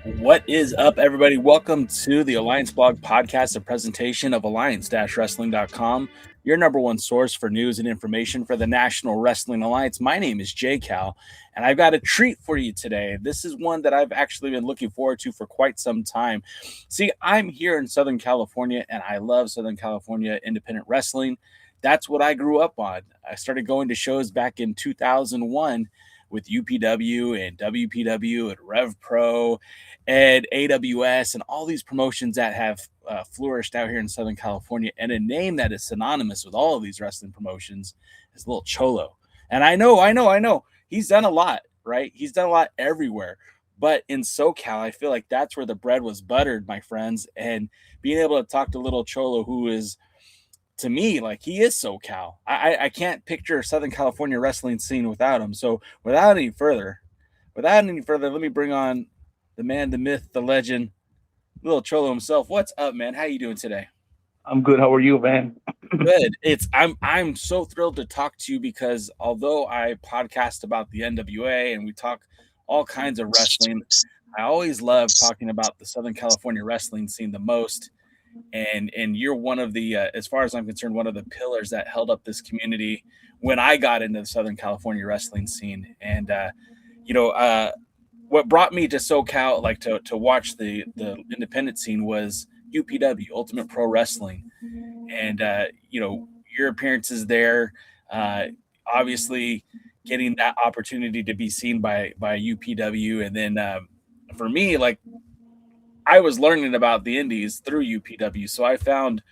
What is up, everybody? Welcome to the Alliance Blog Podcast, a presentation of alliance-wrestling.com, your number one source for news and information for the National Wrestling Alliance. My name is Jay Cal, and I've got a treat for you today. This is one that I've actually been looking forward to for quite some time. See, I'm here in Southern California, and I love Southern California independent wrestling. That's what I grew up on. I started going to shows back in 2001 with UPW and WPW and Rev Pro and AWS and all these promotions that have flourished out here in Southern California. And a name that is synonymous with all of these wrestling promotions is Lil Cholo. And I know. He's done a lot, right? He's done a lot everywhere. But in SoCal, I feel like that's where the bread was buttered, my friends. And being able to talk to Little Cholo, who is, to me, like, he is SoCal. I can't picture Southern California wrestling scene without him. So without any further, let me bring on the man, the myth, the legend, Little Cholo himself. What's up, man? How you doing today? I'm good. How are you, man? Good. I'm so thrilled to talk to you because although I podcast about the NWA and we talk all kinds of wrestling, I always love talking about the Southern California wrestling scene the most. And you're one of the, as far as I'm concerned, one of the pillars that held up this community when I got into the Southern California wrestling scene. And what brought me to SoCal, like to watch the independent scene, was UPW, Ultimate Pro Wrestling, and your appearances there, obviously getting that opportunity to be seen by UPW, and then for me, like, I was learning about the indies through UPW, so I found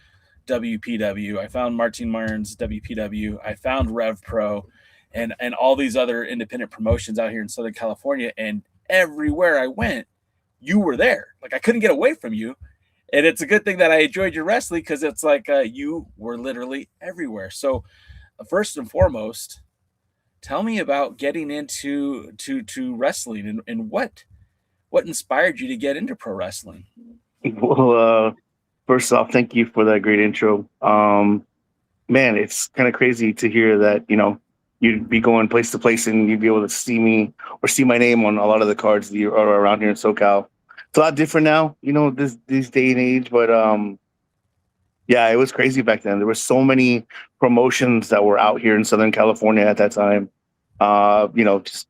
WPW, I found Marin's WPW, I found Rev Pro, and all these other independent promotions out here in Southern California, and everywhere I went, you were there. Like, I couldn't get away from you. And it's a good thing that I enjoyed your wrestling because it's like you were literally everywhere. So first and foremost, tell me about getting into to wrestling and what inspired you to get into pro wrestling. Well, first off, thank you for that great intro. Man, it's kind of crazy to hear that, you'd be going place to place and you'd be able to see me or see my name on a lot of the cards that are around here in SoCal. It's a lot different now, this day and age, but yeah, it was crazy back then. There were so many promotions that were out here in Southern California at that time. Just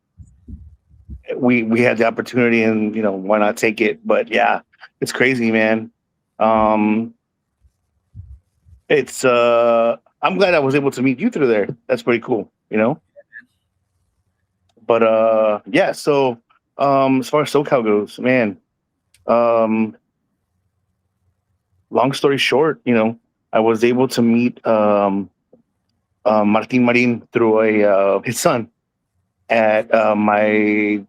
we had the opportunity, and why not take it? But yeah, it's crazy, man. It's I'm glad I was able to meet you through there. That's pretty cool. But yeah, so as far as SoCal goes, man, long story short, I was able to meet Marin through his son at my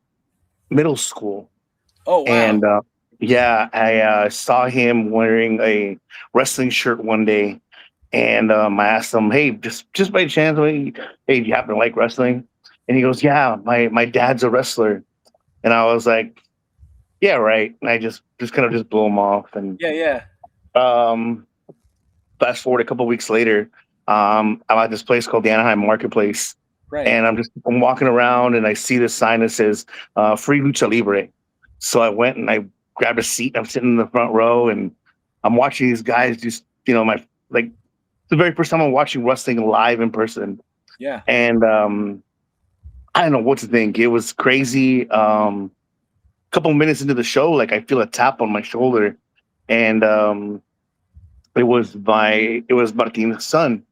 middle school. Oh, wow. And yeah, I saw him wearing a wrestling shirt one day, and I asked him, "Hey, just by chance, hey, do you happen to like wrestling?" And he goes, "Yeah, my dad's a wrestler." And I was like, "Yeah, right." And I just kind of just blew him off. And Yeah. um, fast forward a couple weeks later, I'm at this place called the Anaheim Marketplace, Right. and I'm walking around and I see this sign that says "Free Lucha Libre." So I went and I grabbed a seat. I'm sitting in the front row and I'm watching these guys just, it's the very first time I'm watching wrestling live in person. Yeah. And I don't know what to think. It was crazy. A couple minutes into the show, like, I feel a tap on my shoulder, and it was Martin's son.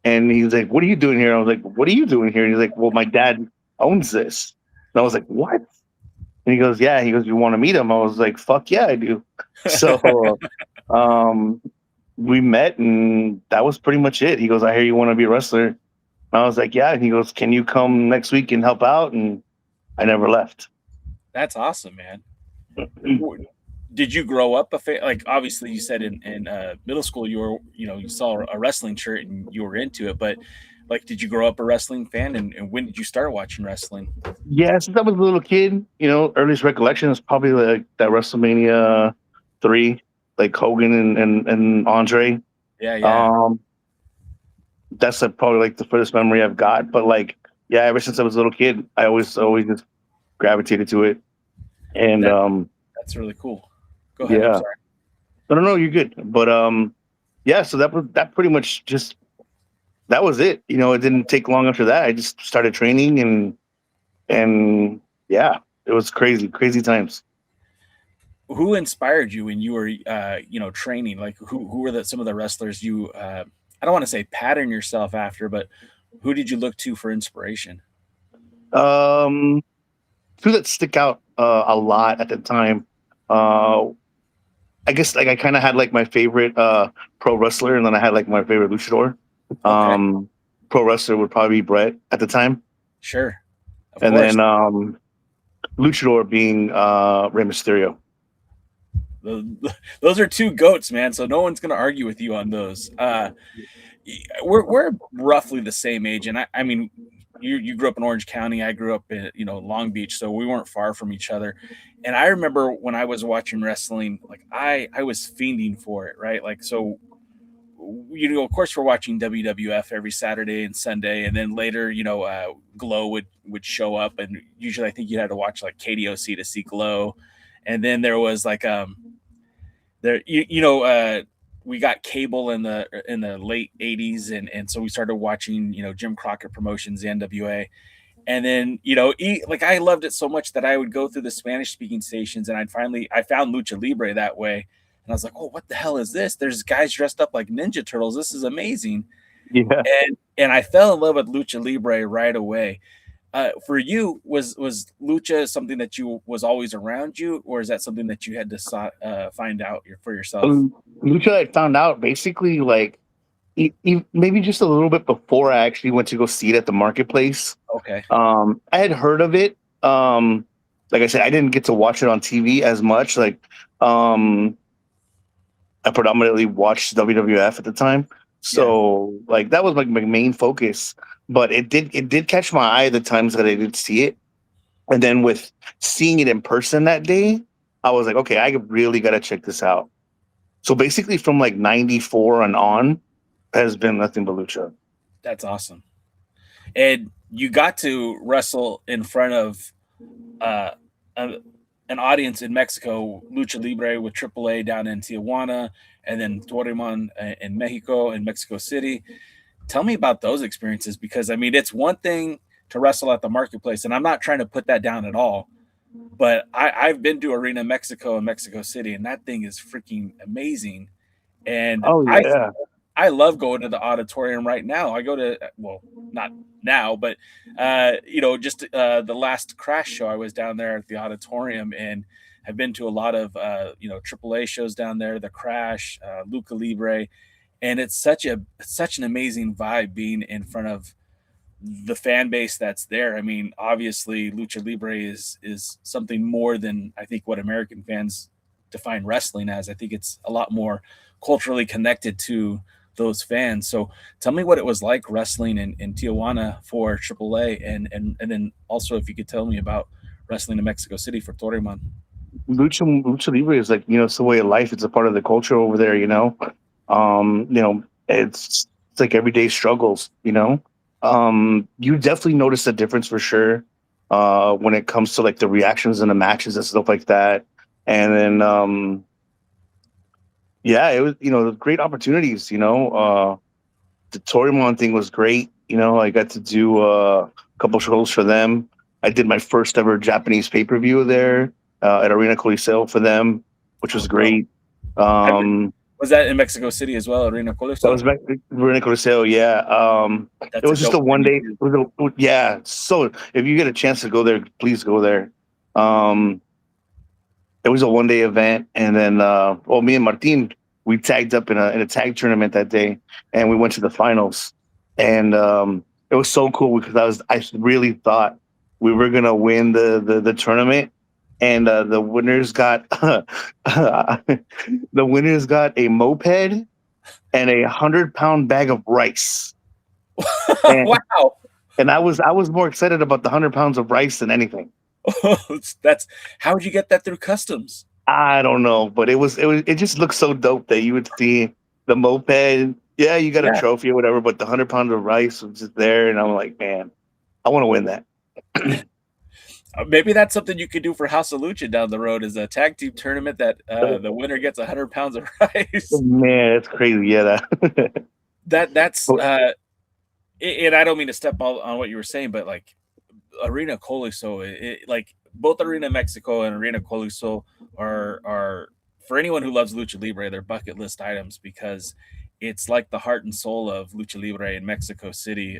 And he's like, "What are you doing here?" I was like, "What are you doing here?" And he's like, "Well, my dad owns this." And I was like, "What?" And he goes, "Yeah." He goes, "You want to meet him?" I was like, "Fuck yeah, I do." So we met, and that was pretty much it. He goes, "I hear you want to be a wrestler." And I was like, "Yeah." And he goes, "Can you come next week and help out?" And I never left. That's awesome, man. Did you grow up like, obviously you said in middle school you were, you saw a wrestling shirt and you were into it, but like, did you grow up a wrestling fan, and when did you start watching wrestling? Yeah, since I was a little kid, earliest recollection is probably like that WrestleMania 3, like Hogan and Andre. Yeah. That's probably like the furthest memory I've got. But like, yeah, ever since I was a little kid, I always just gravitated to it. And That's That's really cool. Go ahead. I'm Yeah. sorry. No, you're good. But yeah. So that pretty much just that was it. You know, it didn't take long after that. I just started training and yeah, it was crazy, crazy times. Who inspired you when you were, training? Like who were some of the wrestlers you, I don't want to say pattern yourself after, but who did you look to for inspiration? Um, Two that stick out a lot at the time. Uh, I guess like I kind of had like my favorite pro wrestler, and then I had like my favorite luchador. Okay, Um, Pro wrestler would probably be Brett at the time, sure, of and course. then luchador being Rey Mysterio. Those are two goats, man. So no one's gonna argue with you on those. We're roughly the same age, and I mean, you grew up in Orange County, I grew up in Long Beach, so we weren't far from each other. And I remember when I was watching wrestling, like I was fiending for it, right? Like so, of course, we're watching WWF every Saturday and Sunday, and then later, Glow would show up, and usually I think you had to watch like KDOC to see Glow, and then there was like there we got cable in the late 80s, and so we started watching Jim Crockett Promotions, the NWA. And then like I loved it so much that I would go through the Spanish speaking stations, and I found Lucha Libre that way, and I was like, oh, what the hell is this? There's guys dressed up like Ninja Turtles. This is amazing. Yeah. And I fell in love with Lucha Libre right away. For you, was lucha something that you was always around you, or is that something that you had to find out for yourself? Lucha, I found out basically like maybe just a little bit before I actually went to go see it at the marketplace. Okay. I had heard of it. Like I said, I didn't get to watch it on TV as much. Like, I predominantly watched WWF at the time, Yeah. so like that was like my main focus. But it did catch my eye the times that I did see it, and then with seeing it in person that day, I was like, okay, I really got to check this out. So basically, from like '94 and on, has been nothing but lucha. That's awesome. And you got to wrestle in front of uh, a, an audience in Mexico, Lucha Libre with AAA down in Tijuana, and then Toryumon in Mexico and Mexico City. Tell me about those experiences, because I mean, it's one thing to wrestle at the marketplace, and I'm not trying to put that down at all. But I've been to Arena Mexico and Mexico City, and that thing is freaking amazing. And Oh yeah. I love going to the auditorium right now. I go to, well, not now, but just the last Crash show, I was down there at the auditorium, and I've been to a lot of AAA shows down there, the Crash, Luca Libre, and it's such an amazing vibe being in front of the fan base that's there. I mean, obviously, Lucha Libre is something more than I think what American fans define wrestling as. I think it's a lot more culturally connected to those fans. So tell me what it was like wrestling in Tijuana for AAA, and then also if you could tell me about wrestling in Mexico City for Toryumon. Lucha Libre is like, it's the way of life. It's a part of the culture over there. It's like everyday struggles. You definitely notice a difference for sure when it comes to like the reactions in the matches and stuff like that. And then yeah, it was great opportunities. The Toryumon thing was great. I got to do a couple shows for them. I did my first ever Japanese pay-per-view there at Arena Coliseo for them, which was great. Was that in Mexico City as well, Arena That was Coliseo? back Arena Coliseo, yeah. It That's a was just dope a one day. venue. Yeah. So if you get a chance to go there, please go there. Um, it was a 1 day event, and then me and Martin, we tagged up in a tag tournament that day, and we went to the finals. And it was so cool because I really thought we were gonna win the tournament, and the winners got the winners got a moped and 100-pound bag of rice. And Wow. and I was more excited about the 100 pounds of rice than anything. That's how would you get that through customs? I don't know, but it just looks so dope that you would see the moped. Yeah, you got a Yeah. trophy or whatever, but the 100 pounds of rice was just there, and I'm like, man, I want to win that. Maybe that's something you could do for House of Lucha down the road is a tag team tournament that the winner gets 100 pounds of rice. Man, that's crazy. Yeah, that. That's But and I don't mean to step on what you were saying, but like Arena Coliso, like both Arena Mexico and Arena Coliso are for anyone who loves Lucha Libre, they're bucket list items because it's like the heart and soul of Lucha Libre in Mexico City,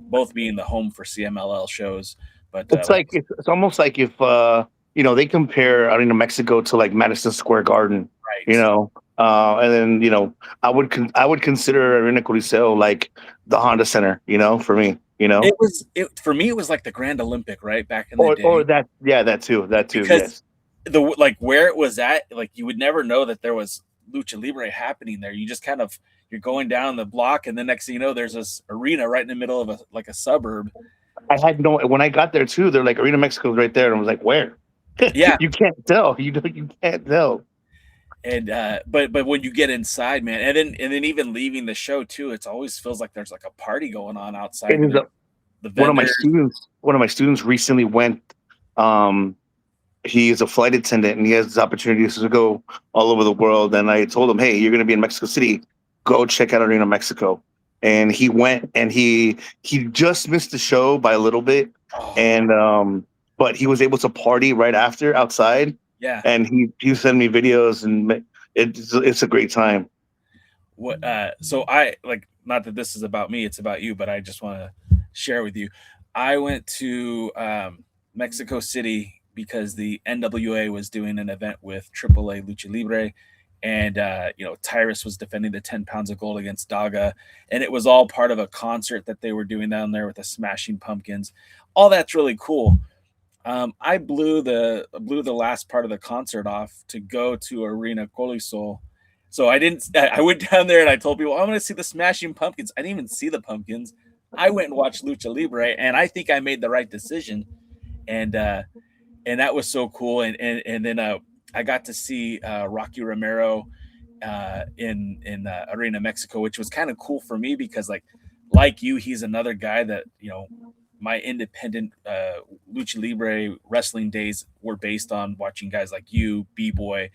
both being the home for CMLL shows. But it's like like it's almost like if they compare Arena Mexico to like Madison Square Garden, you right, know, and then I would consider Arena Coliseo like the Honda Center, for me, it for me it was like the Grand Olympic, right back in the or day, that, yeah, that too, because yes. like where it was at, like you would never know that there was Lucha Libre happening there. You just kind of you're going down the block, and the next thing you know, there's this arena right in the middle of a suburb. I had no when I got there too. They're like Arena Mexico's right there, and I was like, where? Yeah, You can't tell. You can't tell. and but when you get inside, man, and then even leaving the show too, it always feels like there's like a party going on outside. It You is know, the one of my vendors. students. One of my students recently went. Um, he is a flight attendant, and he has this opportunity to go all over the world. And I told him, hey, you're going to be in Mexico City. Go check out Arena Mexico. And he went, and he just missed the show by a little bit, Oh and but he was able to party right after outside, yeah. and he sent me videos, and it's a great time. What so I like, not that this is about me, it's about you, but I just want to share with you. I went to Mexico City because the NWA was doing an event with AAA Lucha Libre, and Tyrus was defending the 10 pounds of gold against Daga, and it was all part of a concert that they were doing down there with the Smashing Pumpkins. All that's really cool. I blew the last part of the concert off to go to Arena Colisol. So I didn't. I went down there and I told people I'm going to see the Smashing Pumpkins. I didn't even see the Pumpkins. I went and watched Lucha Libre, and I think I made the right decision. And and that was so cool. And then I got to see Rocky Romero in Arena Mexico, which was kind of cool for me because like you, he's another guy that my independent lucha libre wrestling days were based on watching guys like you, B-Boy,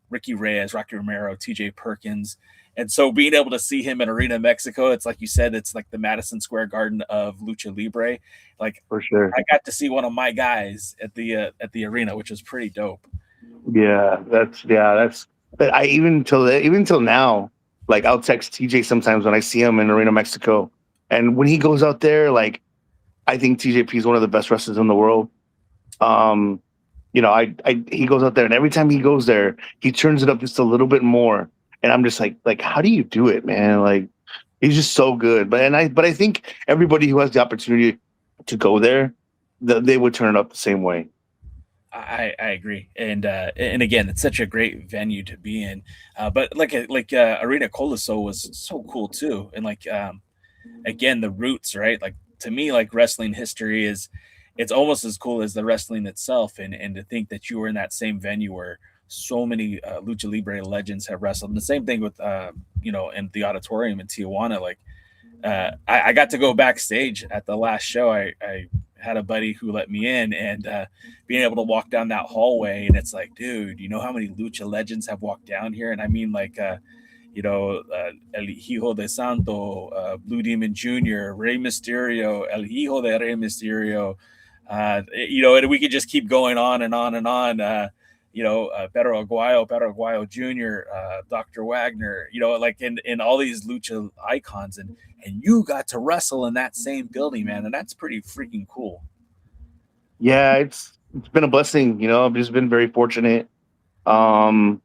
Ricky Reyes, Rocky Romero, TJ Perkins. And so being able to see him in Arena Mexico, it's like you said, it's like the Madison Square Garden of lucha libre. Like For sure. I got to see one of my guys at the arena, which was pretty dope. That's but I even till now, like I'll text TJ sometimes when I see him in Arena Mexico, and when he goes out there, like I think TJP is one of the best wrestlers in the world. Um, I he goes out there, and every time he goes there, he turns it up just a little bit more, and I'm just like how do you do it, man? Like he's just so good. But I think everybody who has the opportunity to go there, they would turn it up the same way. I agree, and again, it's such a great venue to be in. But Arena Coliseum was so cool too, and again the roots, right? Like to me, like wrestling history is it's almost as cool as the wrestling itself, and to think that you were in that same venue where so many lucha libre legends have wrestled. And the same thing with in the auditorium in Tijuana. Like I got to go backstage at the last show. I had a buddy who let me in, and being able to walk down that hallway, and it's like, dude, you know how many lucha legends have walked down here? And I mean, El Hijo de Santo, Blue Demon Jr., Rey Mysterio, El Hijo de Rey Mysterio, and we could just keep going on and on and on. Pedro Aguayo Jr., Dr. Wagner, in all these lucha icons, and you got to wrestle in that same building, man, and that's pretty freaking cool. Yeah, it's been a blessing. I've just been very fortunate. Um,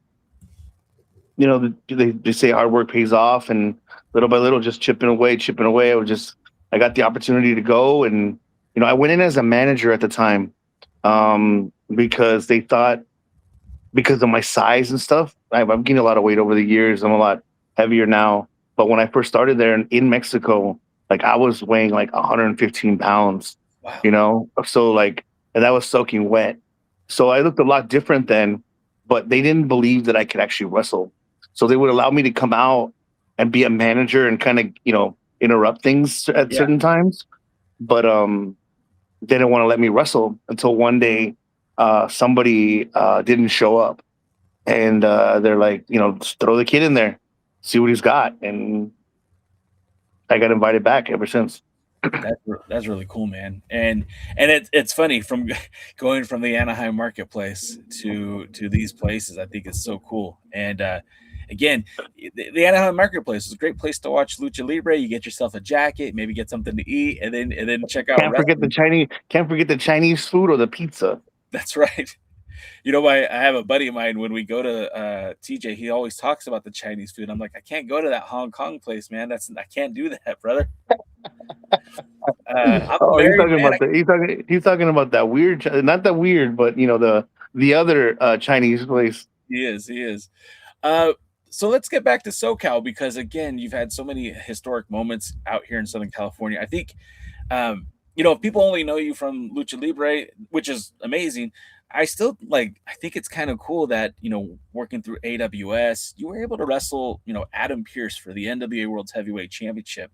they say hard work pays off, and little by little, just chipping away, chipping away. I got the opportunity to go, and I went in as a manager at the time, because they thought because of my size and stuff, I've gained a lot of weight over the years. I'm a lot heavier now, but when I first started there in Mexico, like I was weighing like 115 pounds, Wow. so and that was soaking wet. So I looked a lot different then, but they didn't believe that I could actually wrestle. So they would allow me to come out and be a manager and kind of, interrupt things at Yeah. certain times. But they didn't want to let me wrestle until one day somebody didn't show up, and they're like, just throw the kid in there, see what he's got, and I got invited back ever since. That's really cool, man. And it's funny from going from the Anaheim marketplace to these places. I think it's so cool. And again, the Anaheim marketplace is a great place to watch Lucha Libre. You get yourself a jacket, maybe get something to eat, and then check out Can't forget the wrestling. Chinese. Can't forget the Chinese food or the pizza. That's right. I have a buddy of mine when we go to TJ, he always talks about the Chinese food. I'm like, I can't go to that Hong Kong place, man. I can't do that, brother. I'm a Oh, he's married talking man. about the he's talking about that weird, not that weird, but the other Chinese place. He is. Uh, so let's get back to SoCal because again, you've had so many historic moments out here in Southern California. I think, if people only know you from Lucha Libre, which is amazing, I think it's kind of cool that, working through AWS, you were able to wrestle, Adam Pearce for the NWA World's Heavyweight Championship.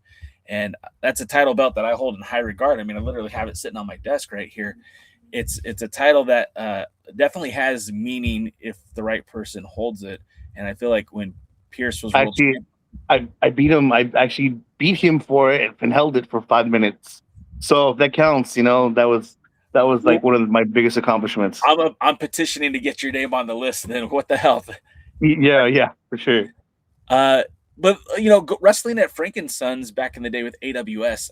And that's a title belt that I hold in high regard. I mean, I literally have it sitting on my desk right here. It's a title that definitely has meaning if the right person holds it. And I feel like when Pierce was world Actually, champion, I beat him. I actually beat him for it and held it for 5 minutes. So if that counts, that was like one of my biggest accomplishments. I'm petitioning to get your name on the list. Then what the hell? Yeah, yeah, for sure. Uh, but wrestling at Frankensons back in the day with AWS.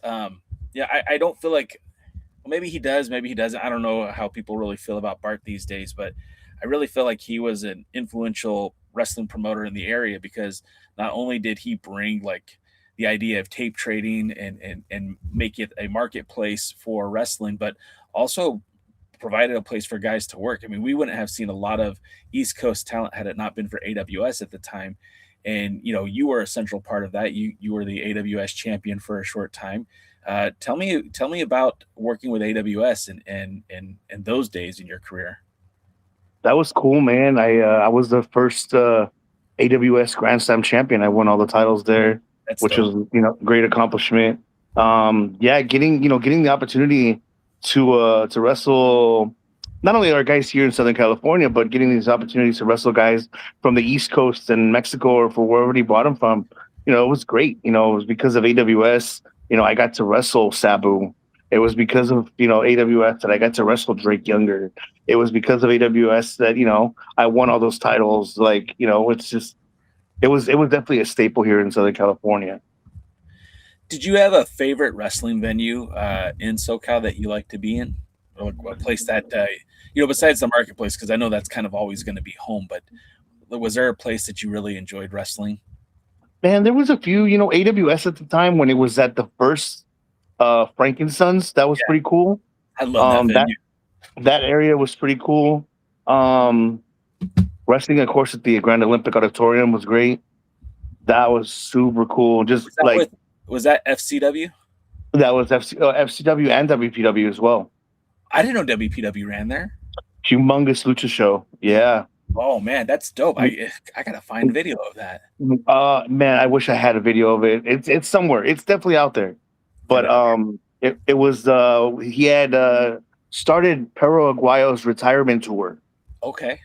Yeah, I don't feel like maybe he does, maybe he doesn't. I don't know how people really feel about Bart these days, but I really feel like he was an influential wrestling promoter in the area because not only did he bring like the idea of tape trading and make it a marketplace for wrestling, but also provided a place for guys to work. I mean, we wouldn't have seen a lot of East Coast talent had it not been for AWS at the time. And you were a central part of that. You were the AWS champion for a short time. Tell me about working with AWS and those days in your career. That was cool, man. I was the first AWS Grand Slam champion. I won all the titles there, That's which dope. was great accomplishment. Yeah, getting the opportunity to wrestle not only our guys here in Southern California, but getting these opportunities to wrestle guys from the East Coast and Mexico or for wherever he brought them from. It was great. It was because of AWS. I got to wrestle Sabu. It was because of AWS that I got to wrestle Drake Younger. It was because of AWS that I won all those titles. Like it's just it was definitely a staple here in Southern California. Did you have a favorite wrestling venue in SoCal that you like to be in, or like a place that besides the marketplace? Because I know that's kind of always going to be home. But was there a place that you really enjoyed wrestling? Man, there was a few, AWS at the time when it was at the first Frankensons. That was Yeah, pretty cool. I love that That venue. that area was pretty cool. Um, Wrestling, of course, at the Grand Olympic Auditorium was great. That was super cool. Just Was that like with was that FCW? that was FCW and WPW as well. I didn't know WPW ran there. Humongous lucha show. Yeah. Oh man, that's dope. I gotta find video of that. Man, I wish I had a video of it. It's somewhere. It's definitely out there. I But bet. it was he had started Perro Aguayo's retirement tour, Okay.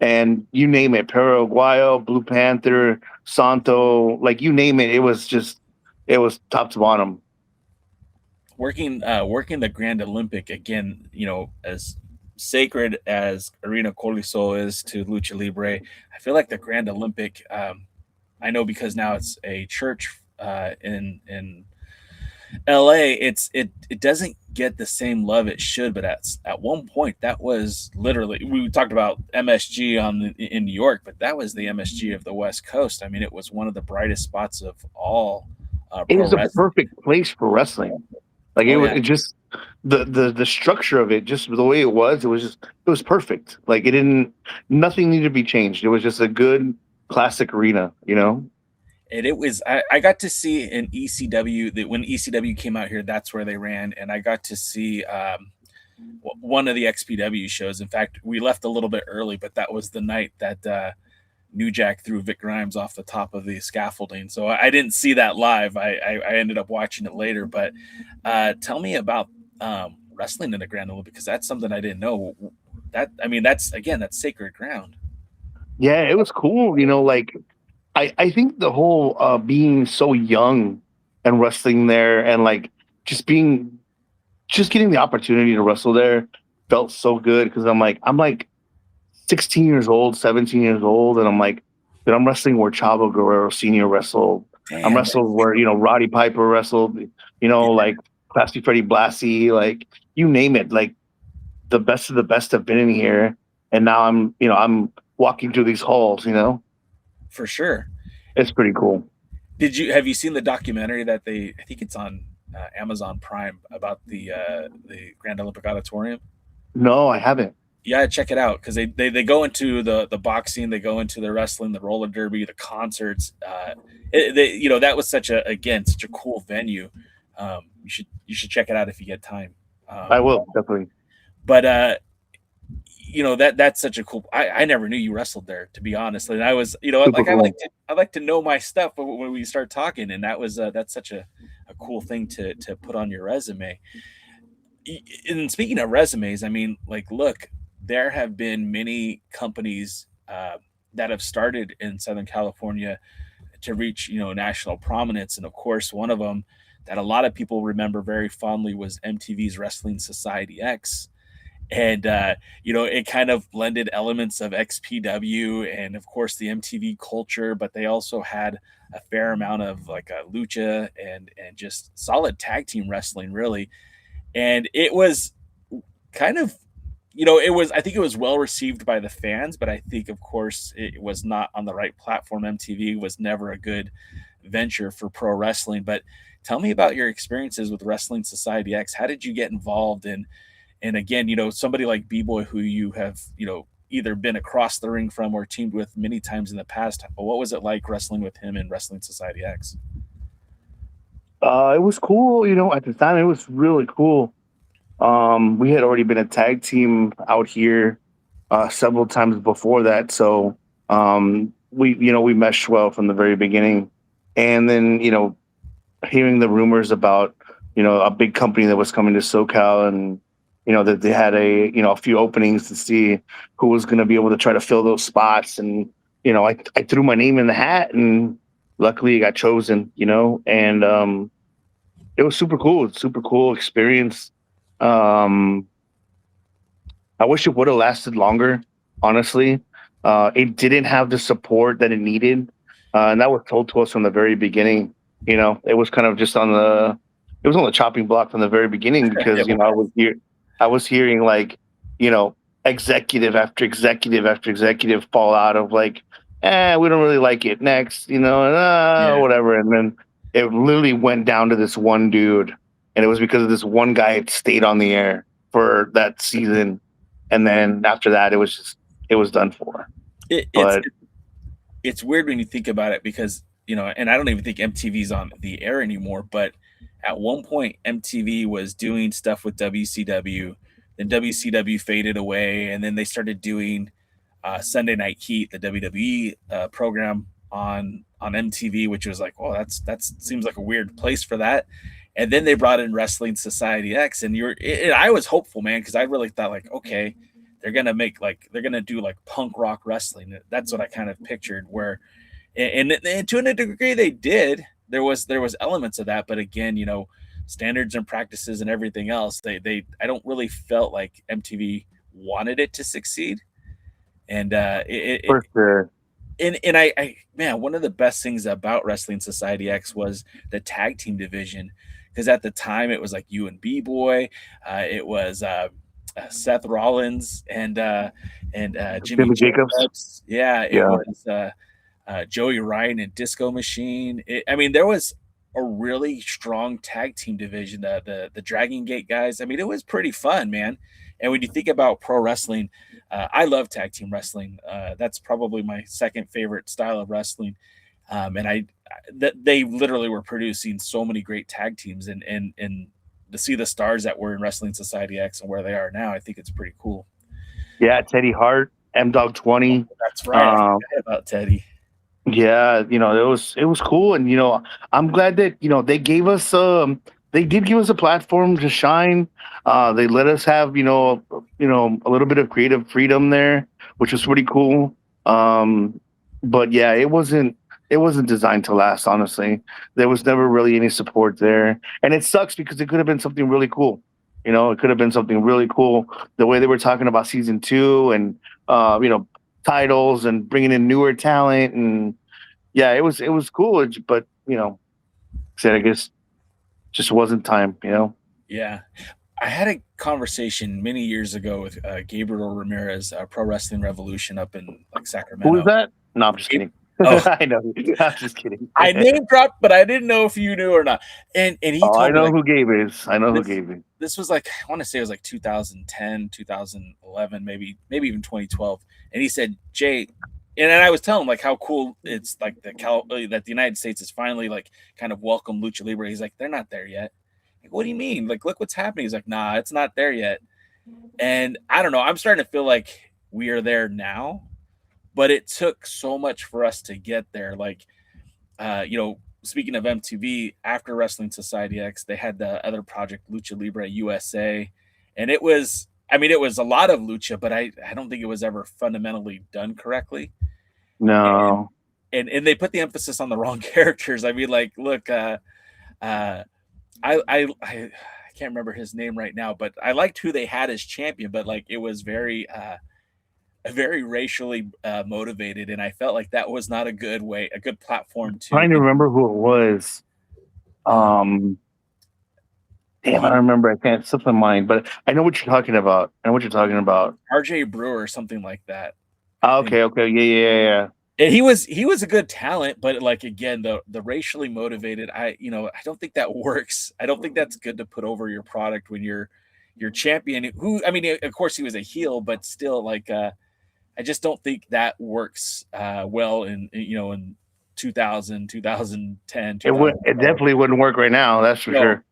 and you name it, Perro Aguayo, Blue Panther, Santo, like you name it, it was top to bottom. Working the Grand Olympic again, as sacred as Arena Coliseo is to Lucha Libre, I feel like the Grand Olympic. I know because now it's a church in LA. It doesn't get the same love it should, but at one point that was literally we talked about MSG in New York, but that was the MSG of the West Coast. I mean, it was one of the brightest spots of all It pro was a wrestling. perfect place for wrestling. Like Oh yeah, it just the structure of it, just the way it was perfect. Like it didn't nothing needed to be changed. It was just a good classic arena. and it was I got to see an ECW that when ECW came out here, that's where they ran, and I got to see one of the XPW shows. In fact, we left a little bit early, but that was the night that New Jack threw Vic Grimes off the top of the scaffolding. So I didn't see that live. I ended up watching it later. But tell me about wrestling in the Grand Ole, because that's something I didn't know. That's sacred ground. Yeah, it was cool. Like I think the whole being so young and wrestling there, and like just being just getting the opportunity to wrestle there felt so good, because I'm like 16 years old, 17 years old, and I'm like, dude, I'm wrestling where Chavo Guerrero Sr. wrestled. I'm Damn. wrestling where, Roddy Piper wrestled, like Classy Freddie Blassie, like you name it. Like the best of the best have been in here. And now I'm walking through these halls. For sure. It's pretty cool. Have you seen the documentary that I think it's on Amazon Prime, about the Grand Olympic Auditorium? No, I haven't. Yeah, check it out, because they go into the boxing, they go into the wrestling, the roller derby, the concerts. That was such a cool venue. You should check it out if you get time. I will, definitely. But that's such a cool. I never knew you wrestled there, to be honest. And I was, Super cool. I like to know my stuff when we start talking, and that's such a cool thing to put on your resume. And speaking of resumes, I mean, like, look, there have been many companies that have started in Southern California to reach, national prominence. And of course, one of them that a lot of people remember very fondly was MTV's Wrestling Society X. And, it kind of blended elements of XPW and, of course, the MTV culture, but they also had a fair amount of like a lucha and just solid tag team wrestling, really. And it was kind of, I think it was well received by the fans, but I think, of course, it was not on the right platform. MTV was never a good venture for pro wrestling. But tell me about your experiences with Wrestling Society X. How did you get involved in? And again, somebody like B-Boy, who you have, either been across the ring from or teamed with many times in the past. What was it like wrestling with him in Wrestling Society X? It was cool. At the time, it was really cool. We had already been a tag team out here several times before that, so we meshed well from the very beginning. And then hearing the rumors about a big company that was coming to SoCal, and that they had a few openings to see who was going to be able to try to fill those spots, and I threw my name in the hat, and luckily I got chosen. And it was super cool. Super cool experience. I wish it would have lasted longer, honestly. It didn't have the support that it needed. And that was told to us from the very beginning. It was kind of just on the chopping block from the very beginning, because, I was hearing like, executive after executive after executive fall out of like, we don't really like it, next, whatever. And then it literally went down to this one dude. And it was because of this one guy that stayed on the air for that season. And then after that, it was done for. It's weird when you think about it, because, and I don't even think MTV's on the air anymore, but at one point MTV was doing stuff with WCW, then WCW faded away, and then they started doing Sunday Night Heat, the WWE program on MTV, which was like, oh, that seems like a weird place for that. And then they brought in Wrestling Society X, and I was hopeful, man, because I really thought like, okay, they're gonna do like punk rock wrestling. That's what I kind of pictured. Where, and to a degree they did. There was elements of that, but again, standards and practices and everything else, I don't really felt like MTV wanted it to succeed. And For sure. And I man, one of the best things about Wrestling Society X was the tag team division, because at the time it was like you and B-Boy, it was Seth Rollins and Jimmy Jacobs. Yeah, it was Joey Ryan and Disco Machine. There was a really strong tag team division. The Dragon Gate guys. It was pretty fun, man. And when you think about pro wrestling, I love tag team wrestling. That's probably my second favorite style of wrestling. And they literally were producing so many great tag teams, and to see the stars that were in Wrestling Society X and where they are now, I think it's pretty cool. Yeah, Teddy Hart, M-Dog 20. That's right. I forgot about Teddy. Yeah, it was cool, and I'm glad that they gave us they did give us a platform to shine. They let us have, a little bit of creative freedom there, which was pretty cool. Um, but yeah, it wasn't designed to last. Honestly, there was never really any support there, and it sucks because it could have been something really cool. It could have been something really cool. The way they were talking about season two and titles and bringing in newer talent, and yeah, it was cool. But said I guess just wasn't time. Yeah. I had a conversation many years ago with Gabriel Ramirez, Pro Wrestling Revolution up in like Who is Sacramento. that? No, I'm just Gab- kidding. oh, I know. I'm just kidding. I name dropped, but I didn't know if you knew or not. And he Oh, I told me know like who Gabe is. I know who this Gabe is. this was like I want to say it was like 2010, 2011, maybe even 2012. And he said, Jay, and I was telling him like how cool it's like that the United States is finally like kind of welcome Lucha Libre. He's like, they're not there yet. Like, what do you mean? Like, look what's happening. He's like, nah, it's not there yet. And I don't know. I'm starting to feel like we are there now, but it took so much for us to get there. Like, speaking of MTV, after Wrestling Society X, they had the other project, Lucha Libre USA. And it was a lot of lucha, but I don't think it was ever fundamentally done correctly. And No. and they put the emphasis on the wrong characters. I mean, like, look, uh, I can't remember his name right now, but I liked who they had as champion, but like it was very racially motivated, and I felt like that was not a good platform to. Trying to remember who it was. Um, Um, damn, I he don't remember. I can't slip my mind, but I know what you're talking about. I know what you're talking about. RJ Brewer or something like that, I think. Okay, okay, yeah, yeah, yeah. And he was a good talent, but like again, the racially motivated, I don't think that works. I don't think that's good to put over your product when you're champion. Who I mean, of course he was a heel, but still, like I just don't think that works well in 2000, 2010, It 2012. definitely wouldn't work right now. That's for No, sure.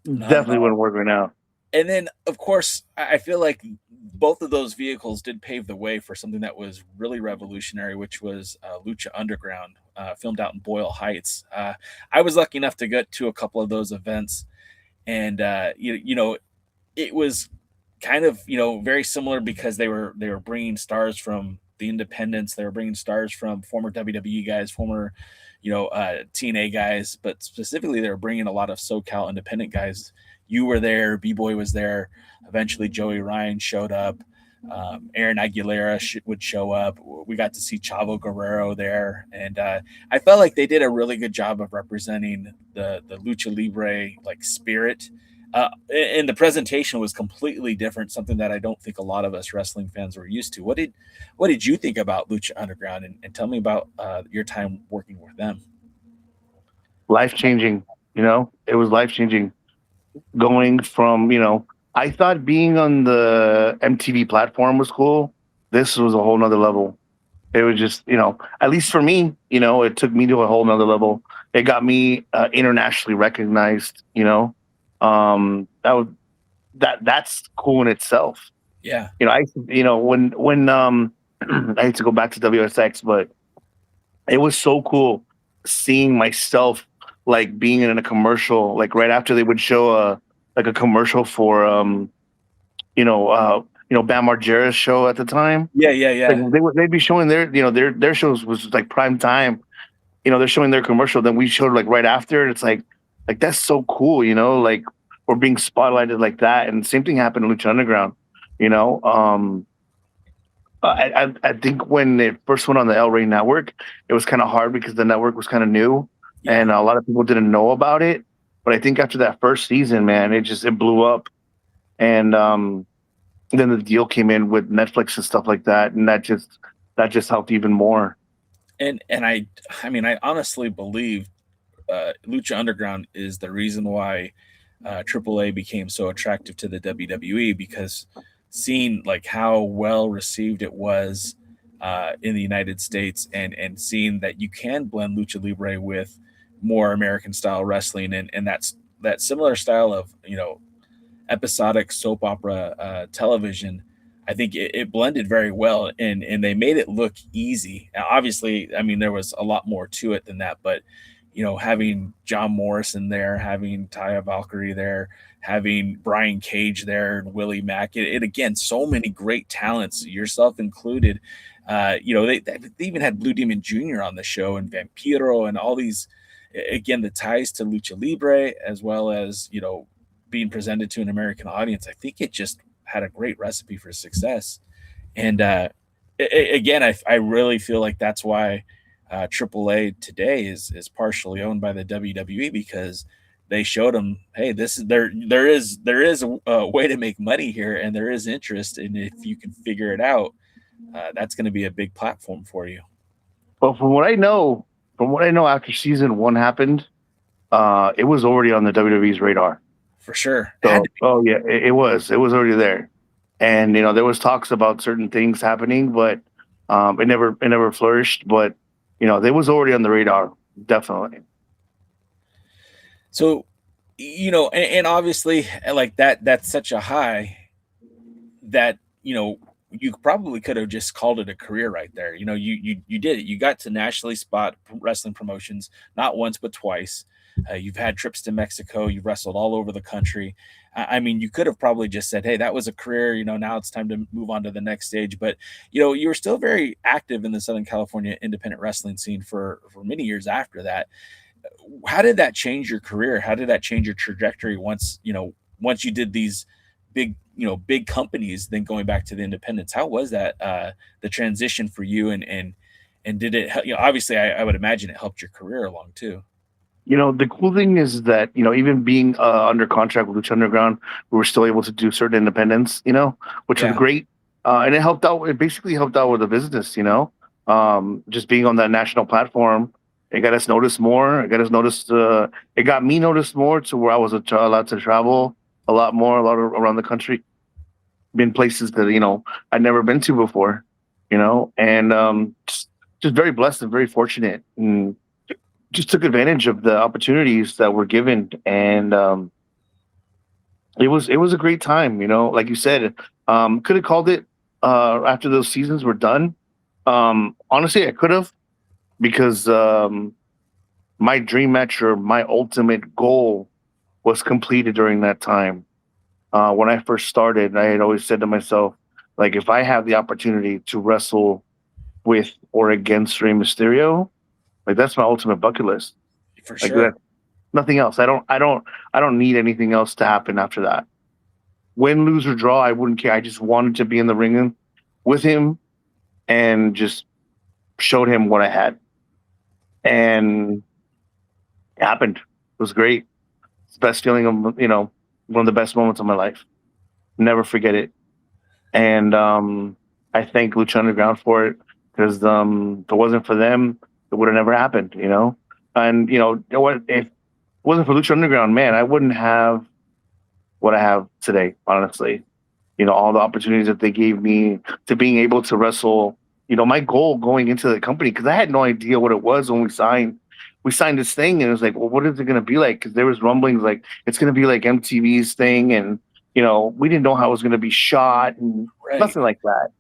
not at Definitely all. wouldn't work right now. And then, of course, I feel like both of those vehicles did pave the way for something that was really revolutionary, which was Lucha Underground, filmed out in Boyle Heights. I was lucky enough to get to a couple of those events, and it was kind of very similar because they were bringing stars from the independents. They were bringing stars from former WWE guys, former TNA guys, but specifically they were bringing a lot of SoCal independent guys. You were there, B Boy was there. Eventually, Joey Ryan showed up. Aaron Aguilera would show up. We got to see Chavo Guerrero there, and I felt like they did a really good job of representing the lucha libre like spirit. And the presentation was completely different, something that I don't think a lot of us wrestling fans were used to. What did you think about Lucha Underground, and tell me about your time working with them? Life changing. It was life changing. Going from I thought being on the MTV platform was cool. This was a whole nother level. It was just, at least for me, it took me to a whole nother level. It got me internationally recognized. That was that's cool in itself. Yeah, When I hate to go back to WSX, but it was so cool seeing myself like being in a commercial, like right after they would show a commercial for Bam Margera's show at the time. yeah, yeah, Like yeah. they'd be showing their shows was like prime time. They're showing their commercial. Then we showed like right after. And it's like that's so cool. Like we're being spotlighted like that. And same thing happened in Lucha Underground. You know, I think when it first went on the El Rey network, it was kind of hard because the network was kind of new Yeah. and a lot of people didn't know about it. But I think after that first season, man, it blew up. And then the deal came in with Netflix and stuff like that, and that just helped even more. And I mean, I honestly believe Lucha Underground is the reason why AAA became so attractive to the WWE, because seeing like how well received it was in the United States, and seeing that you can blend lucha libre with more American style wrestling, and that's that similar style of episodic soap opera television. I think it blended very well, and they made it look easy. Now, obviously, I mean there was a lot more to it than that, but having John Morrison there, having Taya Valkyrie there, having Brian Cage there, and Willie Mack. It again, so many great talents, yourself included. They even had Blue Demon Jr. on the show, and Vampiro, and all these. Again, the ties to Lucha Libre, as well as being presented to an American audience. I think it just had a great recipe for success. And again, I really feel like that's why AAA today is partially owned by the WWE, because they showed them, hey, this is there is a way to make money here, and there is interest, and if you can figure it out, that's going to be a big platform for you. Well, from what I know, after season 1 happened, it was already on the WWE's radar. For sure. So, yeah, it was already there, and there was talks about certain things happening, but it never flourished. But they was already on the radar, definitely. So, and obviously, like that's such a high that you probably could have just called it a career right there. You did it. You got to nationally spot wrestling promotions not once but twice. You've had trips to Mexico. You wrestled all over the country. I mean, you could have probably just said, "Hey, that was a career. Now it's time to move on to the next stage." But you were still very active in the Southern California independent wrestling scene for many years after that. How did that change your career? How did that change your trajectory once you did these big companies, then going back to the independents? How was that the transition for you, and did it obviously I would imagine it helped your career along too. The cool thing is that, even being under contract with Lucha Underground, we were still able to do certain independents, which was Yeah. great. And it helped out. It basically helped out with the business, just being on that national platform. It got us noticed more. It got us noticed. It got me noticed more, to where I was allowed to travel a lot more, around the country, been places that, I'd never been to before, and just very blessed and very fortunate. And just took advantage of the opportunities that were given, and it was a great time. Like you said, could have called it after those seasons were done. Honestly, I could have, because my dream match, or my ultimate goal, was completed during that time. When I first started, I had always said to myself, like, if I have the opportunity to wrestle with or against Rey Mysterio, like, that's my ultimate bucket list. For Like, sure. nothing else. I don't need anything else to happen after that. Win, lose, or draw, I wouldn't care. I just wanted to be in the ring with him, and just showed him what I had. And it happened. It was great. It's the best feeling of, one of the best moments of my life. Never forget it. And I thank Lucha Underground for it, because if it wasn't for them, it would have never happened, And what, if it wasn't for Lucha Underground, man, I wouldn't have what I have today, honestly. All the opportunities that they gave me, to being able to wrestle. My goal going into the company, because I had no idea what it was when we signed. We signed this thing, and it was like, well, what is it going to be like? Because there was rumblings like it's going to be like MTV's thing, and we didn't know how it was going to be shot, and Right. nothing like that.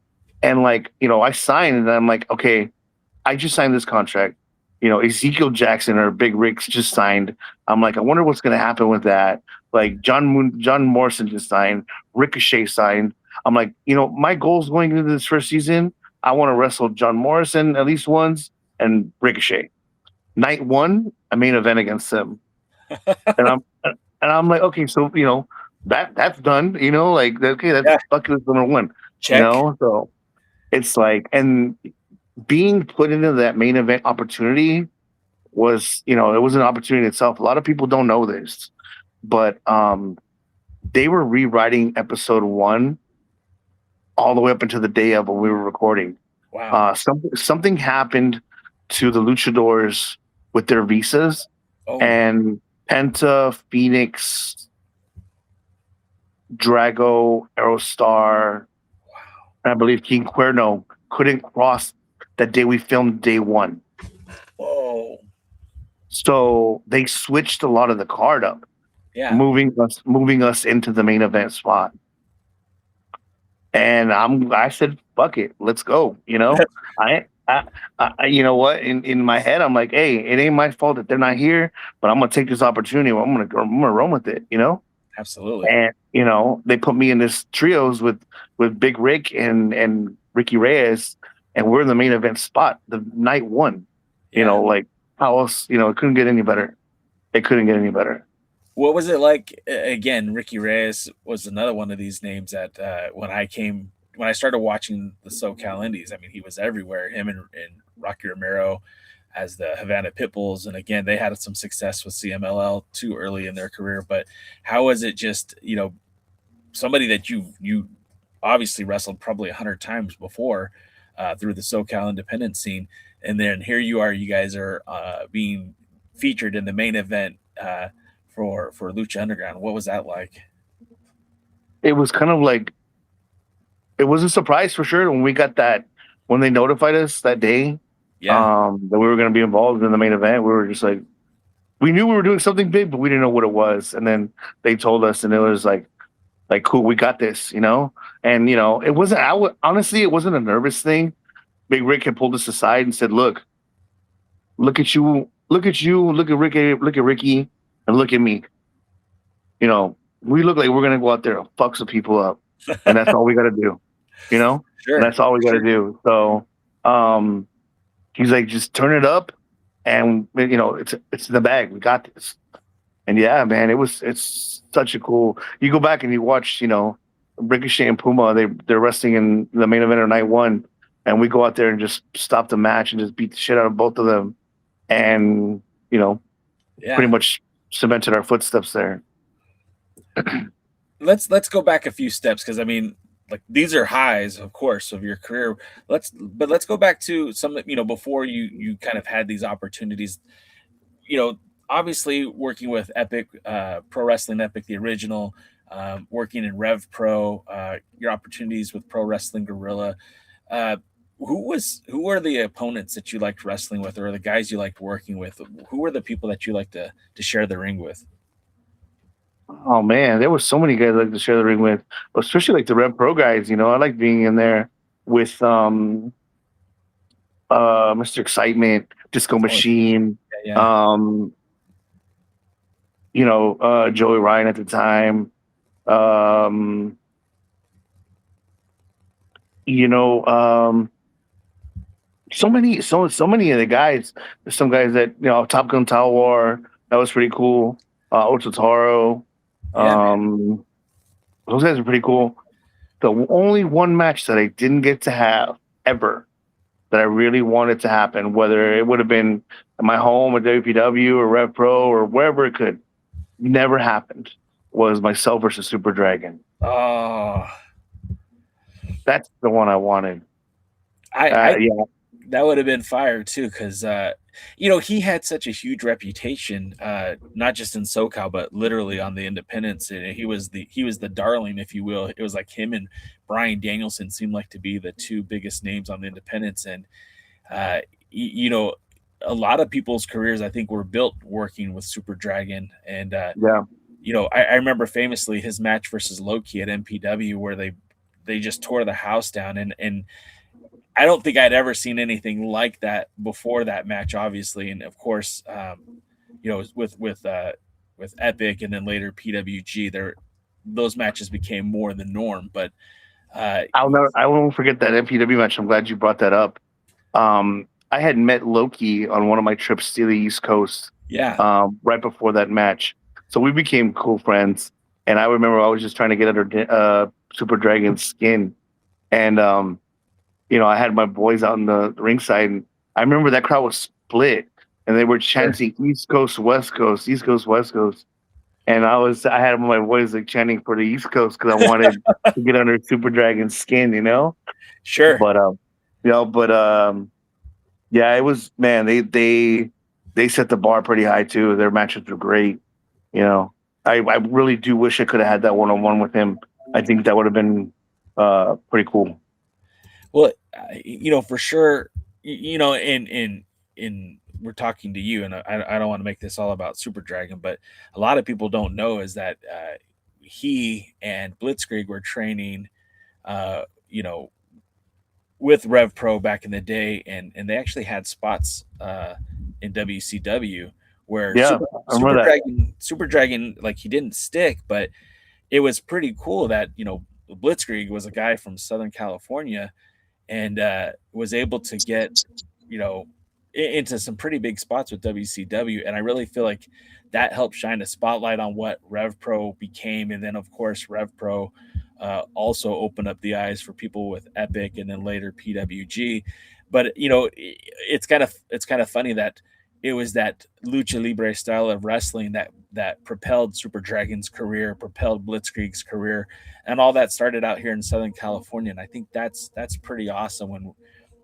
And I signed, and I'm like, okay, I just signed this contract. Ezekiel Jackson or Big Rick's just signed. I'm like, I wonder what's going to happen with that. Like, John Morrison just signed. Ricochet signed. I'm like, my goals going into this first season, I want to wrestle John Morrison at least once, and Ricochet. Night 1, a main event against him. and I'm like, okay, so that's done. Like, okay, that's bucket list number 1. Check. So it's like, and being put into that main event opportunity was, it was an opportunity itself. A lot of people don't know this, but they were rewriting episode 1 all the way up until the day of when we were recording. Wow. Something happened to the luchadors with their visas, and Penta, Phoenix, Drago, Aerostar, and I believe King Cuerno couldn't cross that day we filmed day 1. Whoa. So they switched a lot of the card up, moving us into the main event spot. And I said, fuck it, let's go. You know what? In my head, I'm like, hey, it ain't my fault that they're not here, but I'm gonna take this opportunity. I'm gonna run with it. Absolutely. And they put me in this trios with Big Rick and Ricky Reyes, and we're in the main event spot, the night one. Yeah. Like how else? It couldn't get any better. It couldn't get any better. What was it like? Again, Ricky Reyes was another one of these names that when I started watching the SoCal Indies, I mean, he was everywhere. Him and Rocky Romero as the Havana Pitbulls, and again, they had some success with CMLL too early in their career. But how was it just somebody that you obviously wrestled probably 100 times before through the SoCal independent scene, and then here you are, you guys are being featured in the main event for Lucha Underground. What was that like? It was kind of like it was a surprise for sure when they notified us that day Yeah, that we were going to be involved in the main event. We were just like, we knew we were doing something big, but we didn't know what it was. And then they told us, and it was like cool, we got this. And it wasn't. Honestly, it wasn't a nervous thing. Big Rick had pulled us aside and said, look at you, look at you, look at Ricky, and look at me. We look like we're gonna go out there and fuck some people up, and that's all we got to do. And sure, that's all we got to sure. do. So, um, he's like, just turn it up, and it's in the bag. We got this. And yeah, man, it's such a cool. You go back and you watch, Ricochet and Puma. They're wrestling in the main event of night one, and we go out there and just stop the match and just beat the shit out of both of them, and pretty Yeah. much cemented our footsteps there. Let's go back a few steps because I mean, like these are highs, of course, of your career. Let's go back to some before you kind of had these opportunities. Obviously working with Epic, Pro Wrestling Epic, the original, working in Rev Pro, your opportunities with Pro Wrestling Gorilla. Uh, who were the opponents that you liked wrestling with, or the guys you liked working with? Who were the people that you liked to share the ring with? Oh man, there were so many guys I like to share the ring with, especially like the Rev Pro guys. I like being in there with Mr. Excitement, Disco Oh, Machine, yeah, um, Joey Ryan at the time. Um, you know, um, so many of the guys. There's some guys that Top Gun Tower War, that was pretty cool. Ototaro, yeah, man. um, those guys are pretty cool. The only one match that I didn't get to have ever that I really wanted to happen, whether it would have been at my home or WPW or Rev Pro or wherever it could, never happened, was myself versus Super Dragon. Oh, That's the one I wanted. I Yeah, that would have been fire too, because he had such a huge reputation, not just in SoCal, but literally on the independents. And he was the darling, if you will. It was like him and Brian Danielson seemed like to be the two biggest names on the independents, and uh, a lot of people's careers I think were built working with Super Dragon, and yeah. I remember famously his match versus Loki at MPW where they just tore the house down, and I don't think I'd ever seen anything like that before that match, obviously, and of course, with Epic and then later PWG, those matches became more the norm. But uh, I won't forget that MPW match. I'm glad you brought that up. I had met Loki on one of my trips to the East Coast yeah, right before that match. So we became cool friends. And I remember I was just trying to get under Super Dragon's skin. And, I had my boys out in the ringside. And I remember that crowd was split. And they were sure, chanting East Coast, West Coast, East Coast, West Coast. And I had my boys like chanting for the East Coast because I wanted to get under Super Dragon's skin. sure. But, yeah, it was, man. They set the bar pretty high too. Their matches were great. You know, I really do wish I could have had that one on one with him. I think that would have been pretty cool. Well, for sure, in we're talking to you, and I don't want to make this all about Super Dragon, but a lot of people don't know is that he and Blitzkrieg were training, uh, you know, with Rev Pro back in the day, and they actually had spots in WCW where Yeah, I remember that. Super Dragon, like he didn't stick, but it was pretty cool that Blitzkrieg was a guy from Southern California and was able to get you know into some pretty big spots with WCW, and I really feel like that helped shine a spotlight on what Rev Pro became, and then of course Rev Pro also opened up the eyes for people with Epic, and then later PWG. But it's kind of funny that it was that lucha libre style of wrestling that propelled Super Dragon's career, propelled Blitzkrieg's career, and all that started out here in Southern California. And I think that's pretty awesome when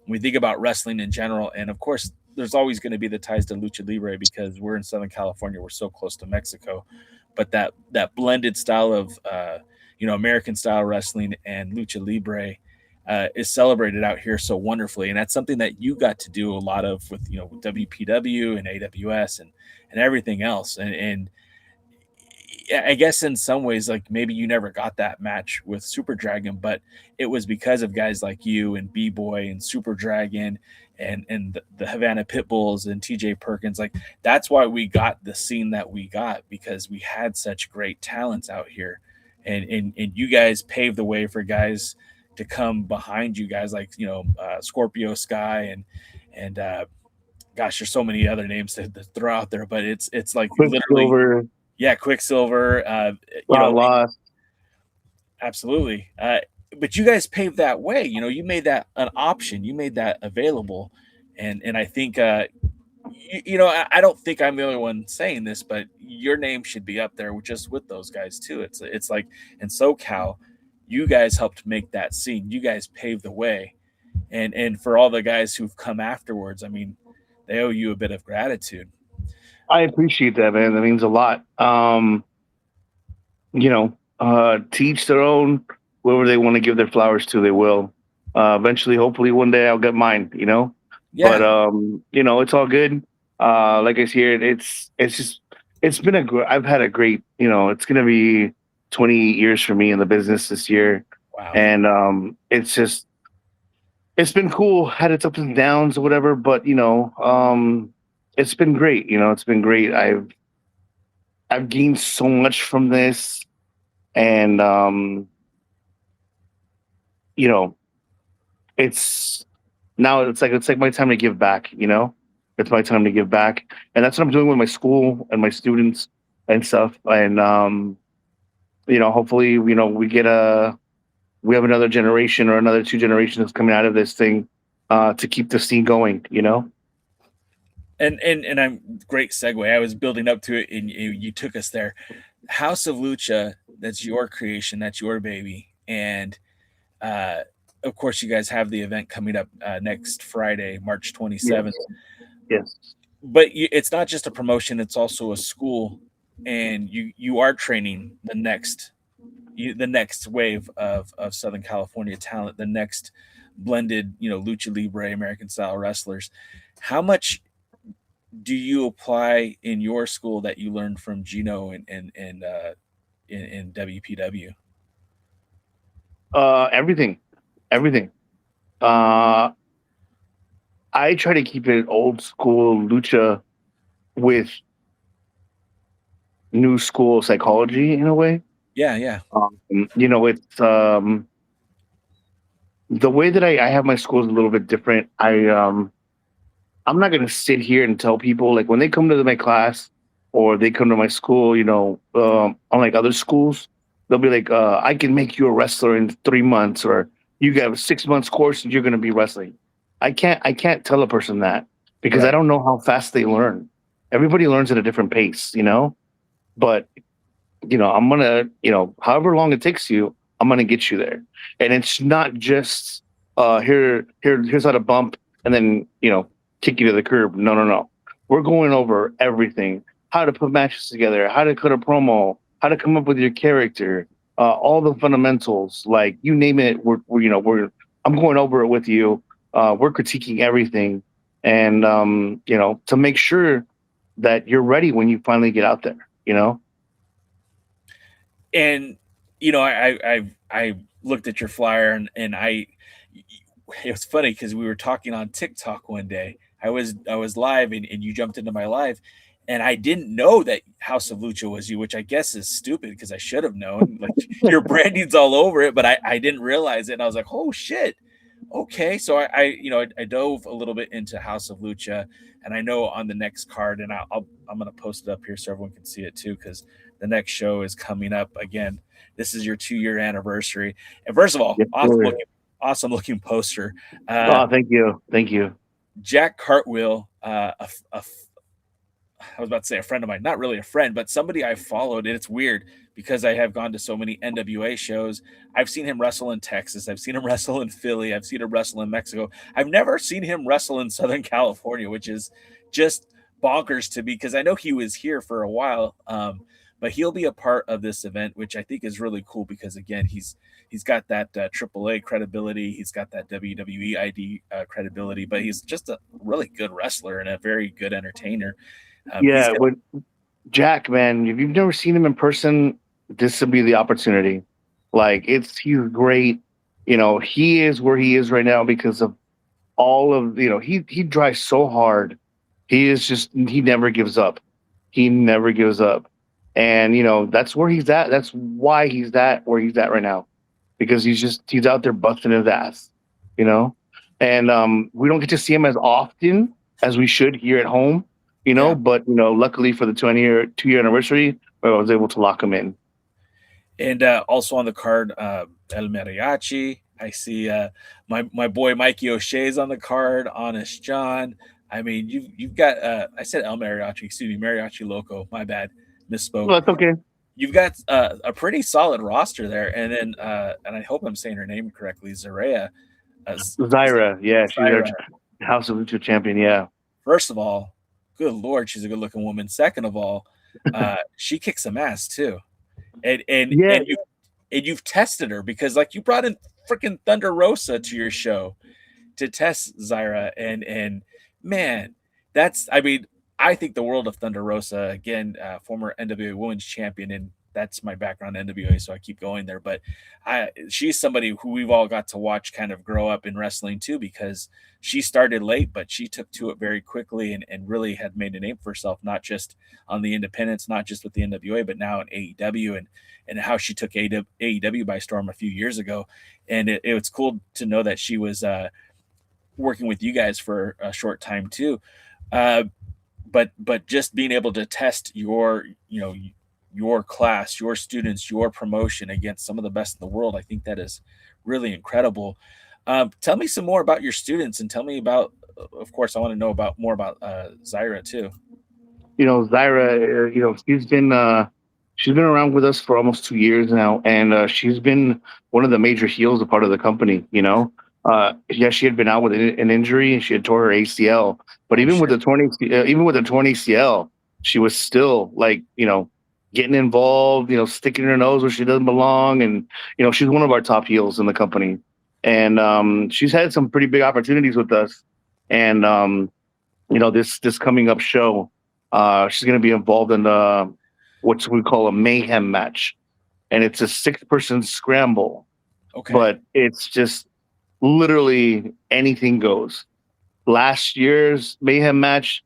we think about wrestling in general. And of course, there's always going to be the ties to lucha libre because we're in Southern California, we're so close to Mexico. But that blended style of American style wrestling and lucha libre is celebrated out here so wonderfully, and that's something that you got to do a lot of with WPW and AWS and everything else. And I guess in some ways, like maybe you never got that match with Super Dragon, but it was because of guys like you and B Boy and Super Dragon and the Havana Pitbulls and TJ Perkins. Like that's why we got the scene that we got, because we had such great talents out here, and you guys paved the way for guys to come behind you, guys like Scorpio Sky and gosh, there's so many other names to throw out there, but it's like literally, Quicksilver, yeah, Quicksilver. Lost. Absolutely. But you guys paved that way. You made that an option. You made that available, and I think I don't think I'm the only one saying this, but your name should be up there just with those guys too. It's like in SoCal, you guys helped make that scene. You guys paved the way, and for all the guys who've come afterwards, I mean, they owe you a bit of gratitude. I appreciate that, man. That means a lot. Teach their own. Whoever they want to give their flowers to, they will. Eventually, hopefully, one day I'll get mine. But Yeah. it's all good. Like I said, it's just it's been I've had a great. It's gonna be 20 years for me in the business this year, Wow. and it's been cool. Had its ups and downs or whatever, but it's been great. It's been great. I've gained so much from this, and you know, it's now it's like my time to give back. It's my time to give back, and that's what I'm doing with my school and my students and stuff. And hopefully, we have another generation or another two generations coming out of this thing to keep the scene going. And I'm great segue. I was building up to it, and you took us there. House of Lucha, that's your creation, that's your baby, and uh, of course, you guys have the event coming up next Friday, March 27th. Yes. But it's not just a promotion; it's also a school, and you are training the next wave of Southern California talent, the next blended lucha libre American style wrestlers. How much do you apply in your school that you learned from Gino in WPW? Everything, everything. Uh, I try to keep it old school lucha with new school psychology in a way. Yeah, yeah, It's the way that I have my school is a little bit different. I'm not gonna sit here and tell people like when they come to my class or they come to my school, unlike other schools, they'll be like, I can make you a wrestler in 3 months, or you got a 6 months course and you're gonna be wrestling. I can't tell a person that because I right. don't know how fast they learn. Everybody learns at a different pace. But I'm gonna, however long it takes you, I'm gonna get you there. And it's not just here's how to bump and then, kick you to the curb. No, no, no. We're going over everything. How to put matches together, how to cut a promo, how to come up with your character, all the fundamentals, like you name it, we're I'm going over it with you. We're critiquing everything. And to make sure that you're ready when you finally get out there. And I looked at your flyer, and I it was funny because we were talking on TikTok one day. I was live and you jumped into my live, and I didn't know that House of Lucha was you, which I guess is stupid because I should have known. Like your branding's all over it, but I didn't realize it, and I was like, oh shit. Okay, so I dove a little bit into House of Lucha, and I know on the next card, and I'm gonna post it up here so everyone can see it too, because the next show is coming up again. This is your 2 year anniversary, and first of all, Yes, sir. awesome looking poster. Oh, thank you. Jack Cartwheel, I was about to say a friend of mine, not really a friend, but somebody I followed. And it's weird because I have gone to so many NWA shows. I've seen him wrestle in Texas. I've seen him wrestle in Philly. I've seen him wrestle in Mexico. I've never seen him wrestle in Southern California, which is just bonkers to me because I know he was here for a while. But he'll be a part of this event, which I think is really cool because again, he's got that AAA credibility, he's got that WWE ID credibility, but he's just a really good wrestler and a very good entertainer. He's Yeah, got, with Jack, man, if you've never seen him in person, this would be the opportunity. Like he's great. He is where he is right now because of all of he drives so hard. He never gives up. He never gives up. And that's where he's at. That's why he's at where he's at right now. Because he's out there busting his ass, you know? And we don't get to see him as often as we should here at home, yeah. but luckily for the 2-year anniversary, I was able to lock him in. And also on the card, El Mariachi. I see my boy Mikey O'Shea's on the card. Honest John. I mean, you've got I said El Mariachi. Excuse me, Mariachi Loco. My bad, misspoke. Well, that's okay. You've got a pretty solid roster there, and then and I hope I'm saying her name correctly, Zaria. Zyra, yeah, she's our Zaira. House of Lucha champion. Yeah, First of all, good lord, she's a good looking woman. Second of all, she kicks some ass too, and and yeah. and you and you've tested her because like you brought in freaking Thunder Rosa to your show to test Zaira, and man, that's I mean I think the world of Thunder Rosa again, former NWA Women's Champion, and that's my background NWA, so I keep going there. But she's somebody who we've all got to watch kind of grow up in wrestling too, because she started late, but she took to it very quickly and really had made a name for herself, not just on the independents, not just with the NWA, but now in AEW and how she took AEW by storm a few years ago. And it was cool to know that she was working with you guys for a short time too. But just being able to test your class, your students, your promotion against some of the best in the world, I think that is really incredible. Tell me some more about your students and tell me about, of course, I want to know more about Zaira too. Zyra, she's been around with us for almost 2 years now, and she's been one of the major heels, a part of the company. Yeah, she had been out with an injury and she had tore her ACL, but Oh, shit. even with the torn ACL, she was still like getting involved, sticking her nose where she doesn't belong, and she's one of our top heels in the company, and she's had some pretty big opportunities with us, and this coming up show, she's going to be involved in what we call a mayhem match, and it's a 6-person scramble, Okay. but it's just literally anything goes. Last year's mayhem match,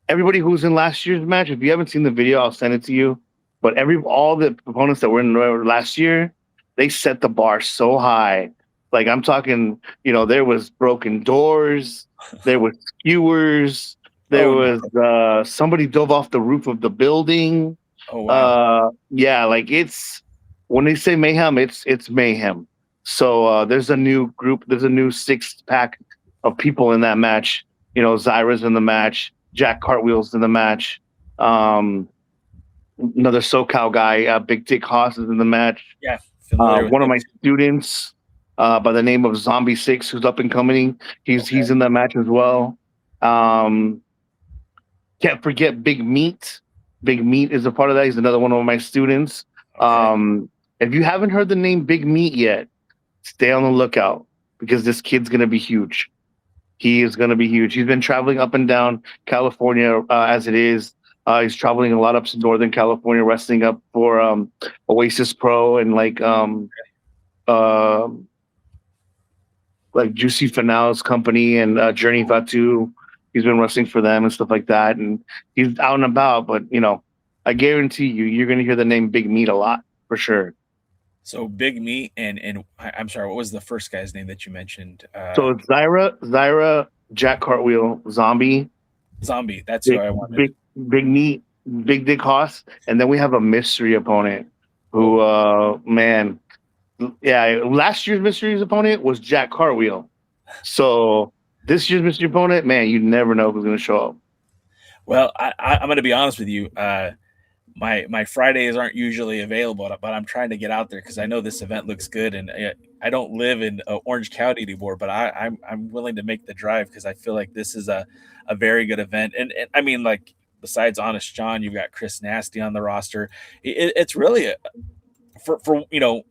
everybody who was in last year's match, if you haven't seen the video, I'll send it to you. But all the opponents that were in last year, they set the bar so high. Like I'm talking, there was broken doors, there was skewers, there Oh, no. was somebody dove off the roof of the building. Oh, wow. Yeah, like it's when they say mayhem, it's mayhem. So there's a new group, there's a new 6-pack of people in that match. Zyra's in the match, Jack Cartwheel's in the match. Another SoCal guy, Big Dick Haas is in the match. Yeah. Familiar with One of it. my students, by the name of Zombie Six, who's up and coming, he's in that match as well. Can't forget Big Meat. Big Meat is a part of that. He's another one of my students. Okay. If you haven't heard the name Big Meat yet, stay on the lookout because this kid's gonna be huge. He is gonna be huge. He's been traveling up and down California as it is. He's traveling a lot up to Northern California, wrestling up for Oasis Pro and like like Juicy Finale's company and Journey Fatu. He's been wrestling for them and stuff like that, and he's out and about. But I guarantee you're going to hear the name Big Meat a lot for sure. So Big Meat I'm sorry, what was the first guy's name that you mentioned? So it's Zyra, Jack Cartwheel, Zombie, Zombie. That's who Big I wanted. Big Big Meat, Big Dick Hoss, and then we have a mystery opponent who, Oh, man, yeah, last year's mystery opponent was Jack Cartwheel. So this year's mystery opponent, man, you never know who's going to show up. well, I'm going to be honest with you. My Fridays aren't usually available, but I'm trying to get out there because I know this event looks good, and I don't live in Orange County anymore, but I'm willing to make the drive because I feel like this is a very good event, and I mean, like, besides Honest John, you've got Chris Nasty on the roster. It's really for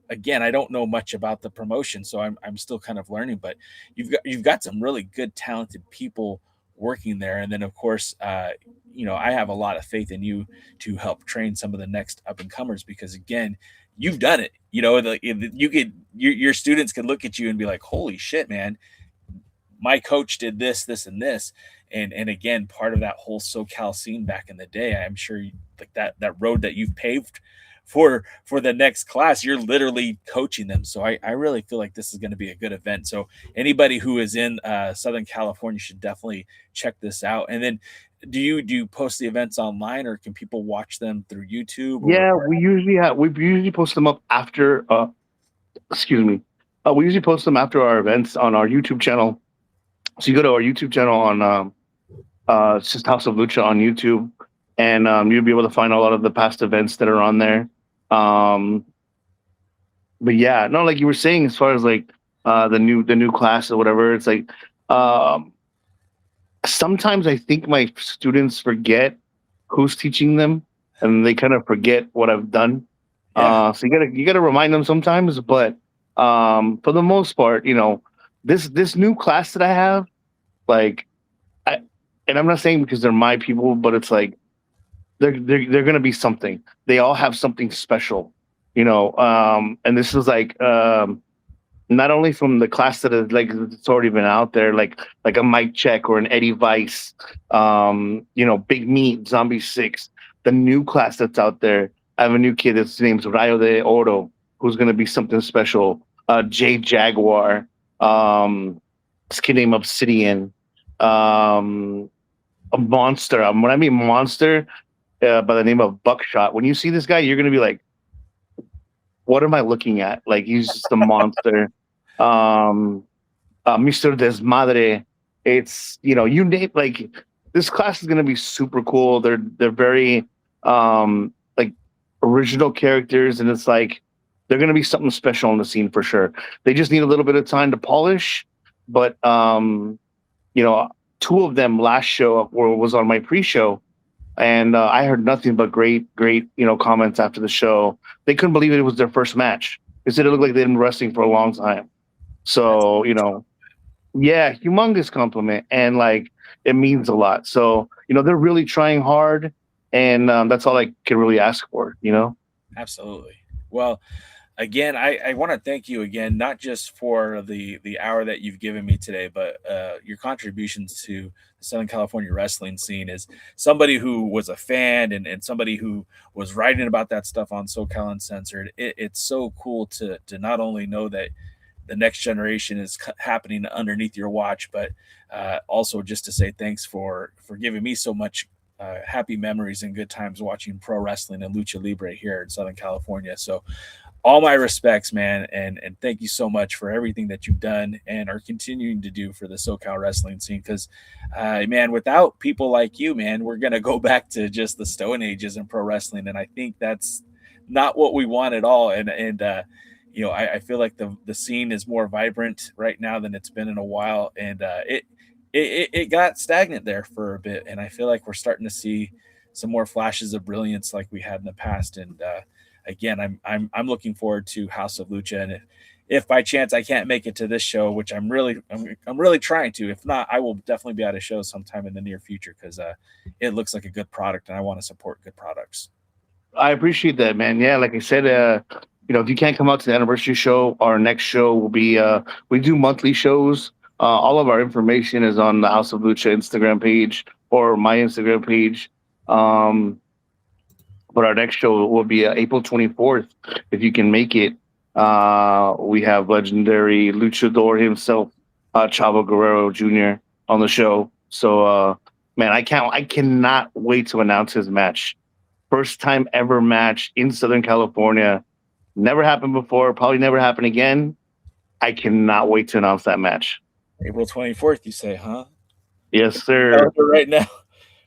again, I don't know much about the promotion, so I'm still kind of learning, but you've got some really good talented people working there, and then of course, I have a lot of faith in you to help train some of the next up and comers because again, you've done it. Your students can look at you and be like, holy shit, man, my coach did this, this, and this. And again, part of that whole SoCal scene back in the day, I'm sure like that road that you've paved for the next class, you're literally coaching them. So I really feel like this is going to be a good event. So anybody who is in Southern California should definitely check this out. And then do you post the events online or can people watch them through YouTube Yeah, or we usually post them up after. Excuse me. We usually post them after our events on our YouTube channel. So you go to our YouTube channel on it's just House of Lucha on YouTube, and you'll be able to find a lot of the past events that are on there. Um, but yeah, no, like you were saying, as far as like the new class or whatever, it's like um, sometimes I think my students forget who's teaching them, and they kind of forget what I've done. yeah. So you gotta remind them sometimes, but for the most part, this new class that I have, like, I, and I'm not saying because they're my people, but it's like they're gonna be something. They all have something special, and this is like not only from the class that is like it's already been out there, like a Mike Check or an Eddie Vice, Big Meat, Zombie Six, the new class that's out there. I have a new kid that's name's Rayo de Oro, who's gonna be something special. Jay Jaguar, this kid named Obsidian, a monster. When I mean monster, by the name of Buckshot. When you see this guy, you're gonna be like, "What am I looking at?" Like he's just a monster. Mr. Desmadre. It's you name like this class is gonna be super cool. They're very like original characters, and it's like they're gonna be something special on the scene for sure. They just need a little bit of time to polish, but two of them last show was on my pre-show, and I heard nothing but great comments after the show. They couldn't believe it was their first match. They said it looked like they'd been wrestling for a long time. That's So yeah, humongous compliment, and like it means a lot. So they're really trying hard, and that's all I can really ask for. absolutely. Well, again, I want to thank you again, not just for the hour that you've given me today, but your contributions to the Southern California wrestling scene as somebody who was a fan and somebody who was writing about that stuff on SoCal Uncensored. It's so cool to not only know that the next generation is happening underneath your watch, but also just to say thanks for giving me so much happy memories and good times watching pro wrestling and lucha libre here in Southern California. So all my respects, man, and thank you so much for everything that you've done and are continuing to do for the SoCal wrestling scene. Because, man, without people like you, man, we're gonna go back to just the Stone Ages in pro wrestling, and I think that's not what we want at all. And I feel like the scene is more vibrant right now than it's been in a while, and it got stagnant there for a bit, and I feel like we're starting to see some more flashes of brilliance like we had in the past, and again, I'm looking forward to House of Lucha, and if by chance I can't make it to this show, which I'm really trying to, if not, I will definitely be at a show sometime in the near future because it looks like a good product, and I want to support good products. I appreciate that, man. Yeah, like I said, if you can't come out to the anniversary show, our next show will be we do monthly shows. All of our information is on the House of Lucha Instagram page or my Instagram page. But our next show will be April 24th. If you can make it, we have legendary luchador himself, Chavo Guerrero Jr. on the show. So, man, I cannot wait to announce his match. First time ever match in Southern California. Never happened before. Probably never happen again. I cannot wait to announce that match. April 24th, you say, huh? Yes, sir. Right now.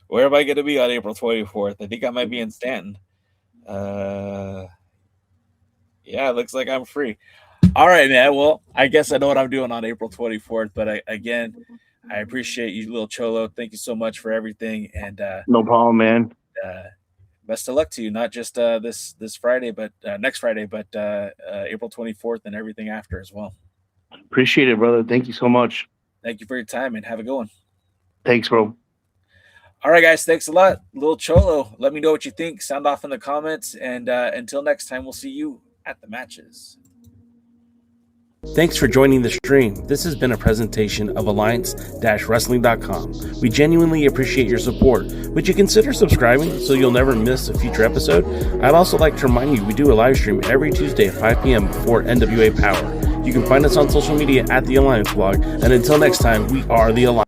Where am I going to be on April 24th? I think I might be in Stanton. Yeah, it looks like I'm free. All right, man. Well, I guess I know what I'm doing on April 24th. But I appreciate you, Lil Cholo. Thank you so much for everything. And no problem, man. Best of luck to you. Not just this Friday, but next Friday, but April 24th and everything after as well. Appreciate it, brother. Thank you so much. Thank you for your time and have a good one. Thanks, bro. All right, guys. Thanks a lot. Lil Cholo, let me know what you think. Sound off in the comments. And until next time, we'll see you at the matches. Thanks for joining the stream. This has been a presentation of Alliance-Wrestling.com. We genuinely appreciate your support. Would you consider subscribing so you'll never miss a future episode? I'd also like to remind you we do a live stream every Tuesday at 5 p.m. before NWA Power. You can find us on social media at The Alliance Blog. And until next time, we are The Alliance.